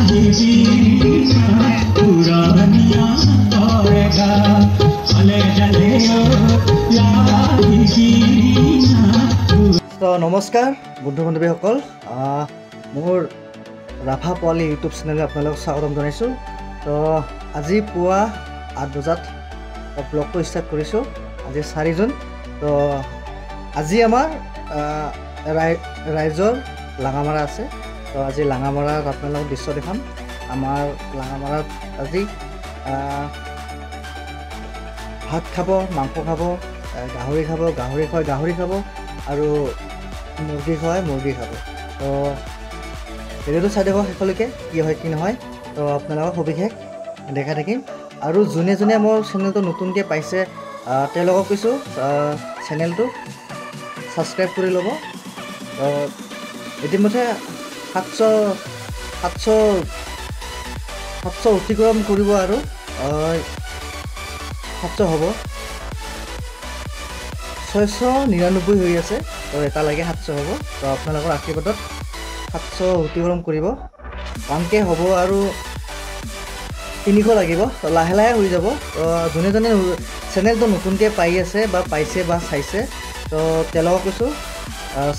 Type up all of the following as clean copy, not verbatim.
তো নমস্কাৰ বন্ধু বান্ধৱীসকল, মোৰ ৰাভা পোৱালি ইউটিউব চেনেলে আপোনালোকক স্বাগতম জনাইছোঁ। তো আজি পুৱা 8 বজাত ব্লগটো ষ্টাৰ্ট কৰিছোঁ। আজি 4 জুন। তো আজি আমাৰ ৰাইজৰ লাঙামাৰা আছে। তো আজি লাঙামাৰাত আপোনালোকক দৃশ্য দেখাম। আমাৰ লাঙামাৰাত আজি ভাত খাব, মাংস খাব, গাহৰি খাব, গাহৰি খাব আৰু মুৰ্গী খায় মুৰ্গী খাব। তো ভিডিঅ'টো চাই দিব শেষলৈকে, কি হয় কি নহয়। তো আপোনালোকক সবিশেষ দেখাই থাকিম। আৰু যোনে যোনে মোৰ চেনেলটো নতুনকৈ পাইছে তেওঁলোকক কৈছোঁ চেনেলটো ছাবস্ক্ৰাইব কৰি ল'ব। ইতিমধ্যে 700 অতিক্ৰম কৰিব আৰু 700 হ'ব। 699 হৈ আছে। তো এটা লাগে 700 হ'ব। তো আপোনালোকৰ আশীৰ্বাদত 700 অতিক্ৰম কৰিব। 1K হ'ব আৰু 300 লাগিব। তো লাহে লাহে হৈ যাব। তো যোনে যোনে চেনেলটো নতুনকৈ পাই আছে বা পাইছে বা চাইছে, তো তেওঁলোকক কৈছোঁ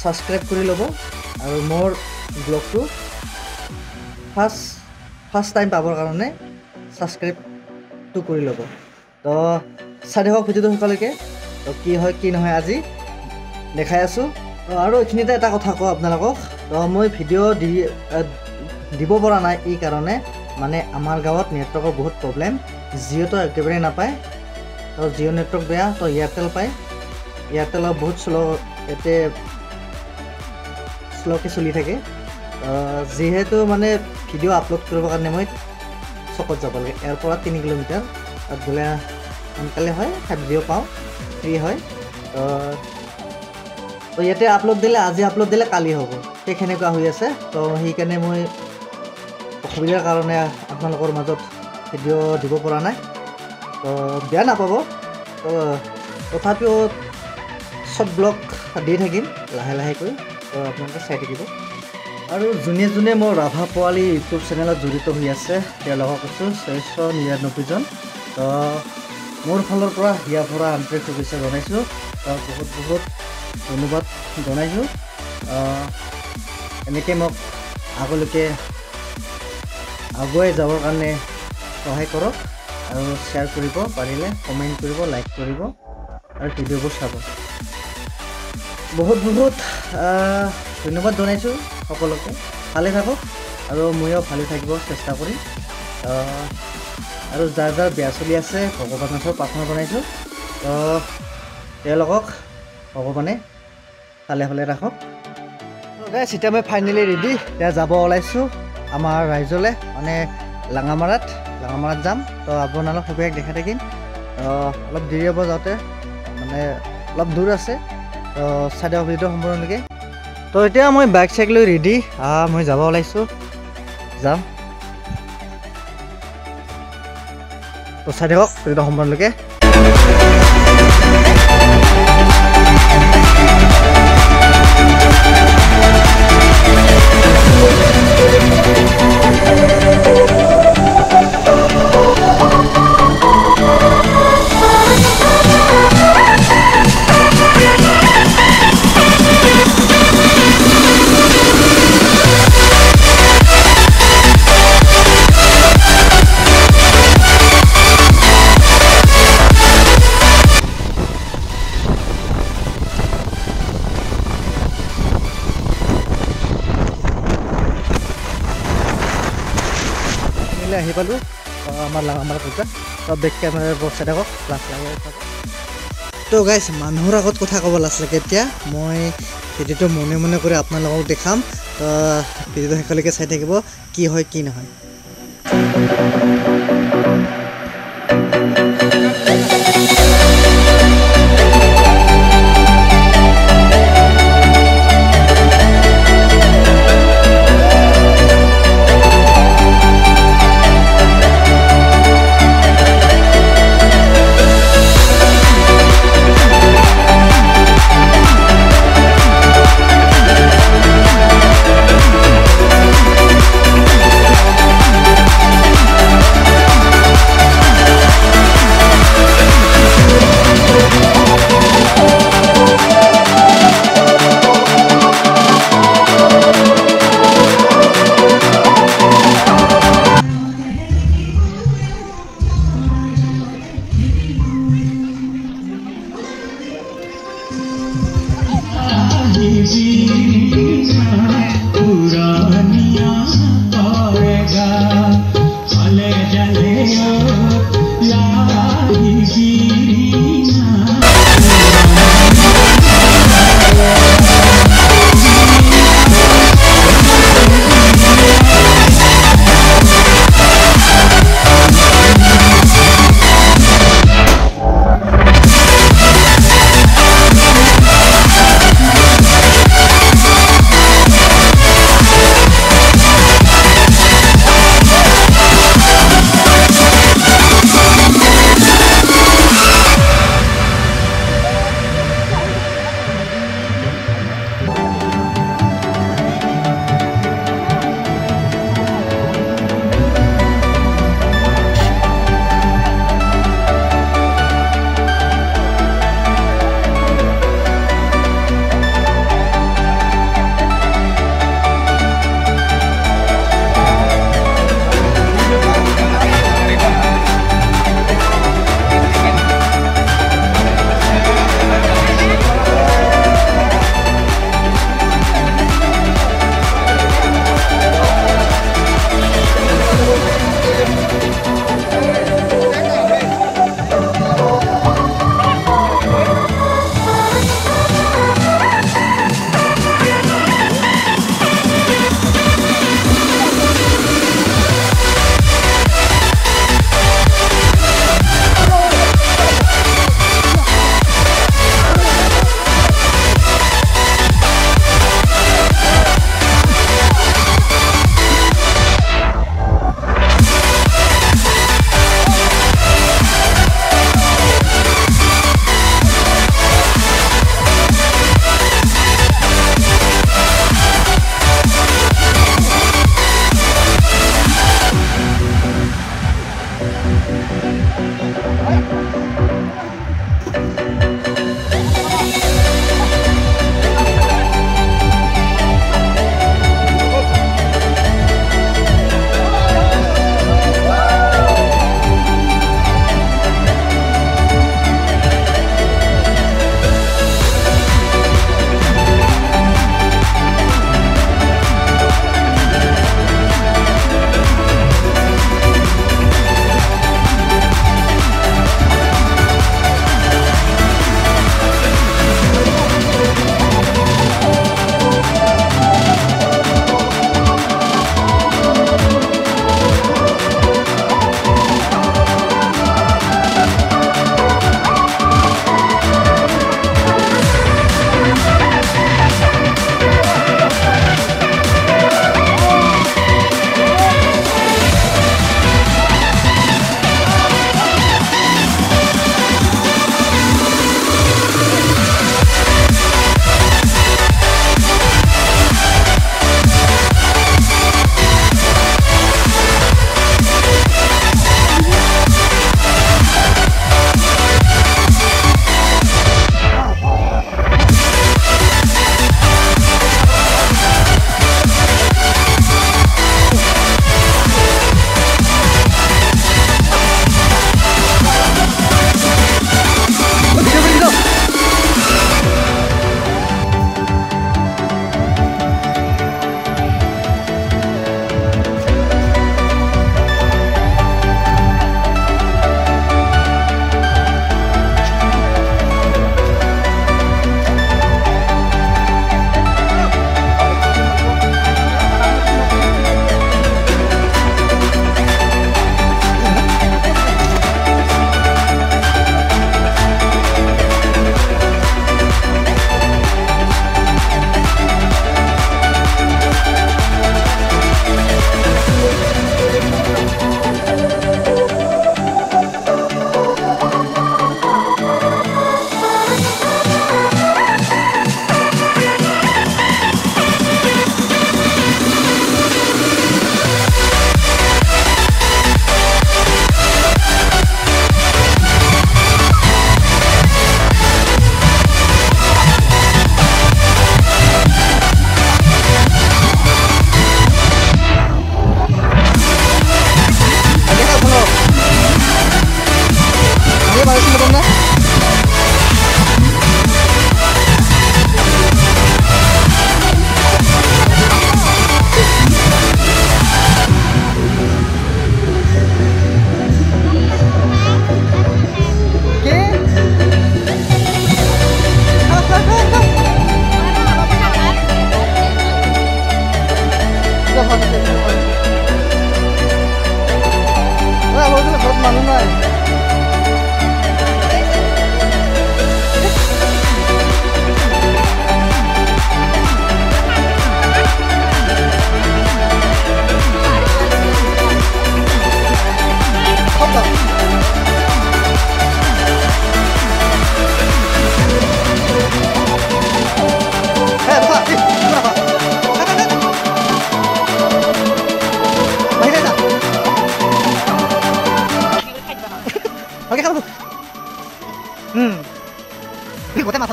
ছাবস্ক্ৰাইব কৰি ল'ব আৰু মোৰ ব্লগটো ফাৰ্ষ্ট টাইম পাবৰ কাৰণে ছাবস্ক্ৰাইবটো কৰি ল'ব। তো চাই থাকক ভিডিঅ'টো শেষলৈকে। তো কি হয় কি নহয় আজি দেখাই আছোঁ। আৰু এইখিনিতে এটা কথা কওঁ আপোনালোকক, তো মই ভিডিঅ' দিব পৰা নাই এই কাৰণে, মানে আমাৰ গাঁৱত নেটৱৰ্কৰ বহুত প্ৰব্লেম। জিঅ'টো একেবাৰে নাপায়। তো জিঅ' নেটৱৰ্ক বেয়া। তো এয়াৰটেল পায়। এয়াৰটেলৰ বহুত ইয়াতে শ্ল'কৈ চলি থাকে। যিহেতু মানে ভিডিঅ' আপলোড কৰিবৰ কাৰণে মই চকত যাব লাগে। ইয়াৰ পৰা 3 কিলোমিটাৰ। তাত গ'লে সোনকালে হয়, 5G পাওঁ, ফ্ৰী হয়। তো ইয়াতে আপলোড দিলে, আজি আপলোড দিলে কালি হ'ব, ঠিক সেনেকুৱা হৈ আছে। তো সেইকাৰণে মই অসুবিধাৰ কাৰণে আপোনালোকৰ মাজত ভিডিঅ' দিব পৰা নাই। তো বেয়া নাপাব। তো তথাপিও শ্বৰ্ট ব্লগ দি থাকিম লাহে লাহেকৈ। তো আপোনালোকে চাই থাকিব। আৰু যোনে যোনে মোৰ ৰাভা পোৱালি ইউটিউব চেনেলত জড়িত হৈ আছে তেওঁলোকক কৈছোঁ 699 জন। তো মোৰ ফালৰ পৰা ইয়াৰ পৰা আন্তৰিক শুভেচ্ছা জনাইছোঁ। বহুত বহুত ধন্যবাদ জনাইছোঁ। এনেকৈ মোক আগলৈকে আগুৱাই যাবৰ কাৰণে সহায় কৰক আৰু শ্বেয়াৰ কৰিব, পাৰিলে কমেণ্ট কৰিব, লাইক কৰিব আৰু ভিডিঅ'বোৰ চাব। বহুত বহুত ধন্যবাদ জনাইছোঁ সকলোকে। ভালে থাকক আৰু ময়ো ভালে থাকিব চেষ্টা কৰিম। আৰু যাৰ যাৰ বেয়া চলি আছে ভগৱানৰ ওচৰত প্ৰাৰ্থনা জনাইছোঁ। তো তেওঁলোকক ভগৱানে ভালে ভালে ৰাখক। গাইছ, এতিয়া মই ফাইনেলি ৰেডি। এতিয়া যাব ওলাইছোঁ আমাৰ ৰাইজলৈ, মানে লাঙামাৰাত যাম। তো আপোনালোক সবিশেষ দেখাই থাকিম। অলপ দেৰি হ'ব যাওঁতে, মানে অলপ দূৰ আছে। তো চাই দিয়ক ভিডিঅ'টো সম্পূৰ্ণলৈকে। তো এতিয়া মই বাইক চাইক লৈ ৰেডি, মই যাব ওলাইছোঁ, যাম। তো চাই দিয়ক ভিডিঅ'টো সম্পূৰ্ণলৈকে। আহি পালোঁ আমাৰ লাঙামাৰা পূজা। তো বেক কেমেৰাৰ চাই থাকক, লাজ লাগে থাকক। তো গাইছ, মানুহৰ আগত কথা ক'ব লাজ লাগে। এতিয়া মই ভিডিঅ'টো মনে মনে কৰি আপোনালোকক দেখাম। তো ভিডিঅ'টো শেষলৈকে চাই থাকিব, কি হয় কি নহয়।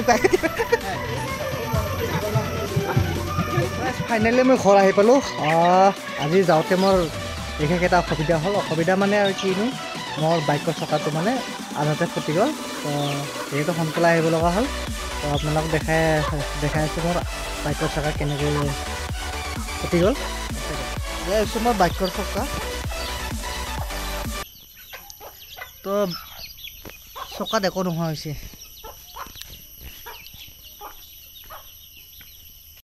জোকাই ফাইনেলি মই ঘৰ আহি পালোঁ আজি যাওঁতে মোৰ বিশেষ এটা অসুবিধা হ'ল অসুবিধা মানে আৰু কিনো মোৰ বাইকৰ চকাটো মানে আধাতে ফুটি গ'ল তো যিহেতু সোনকালে আহিব লগা হ'ল তো আপোনালোক দেখাই আছোঁ মোৰ বাইকৰ চকা কেনেকৈ ফুটি গ'ল আছোঁ মই বাইকৰ চকা তো চকাত একো নোহোৱা হৈছে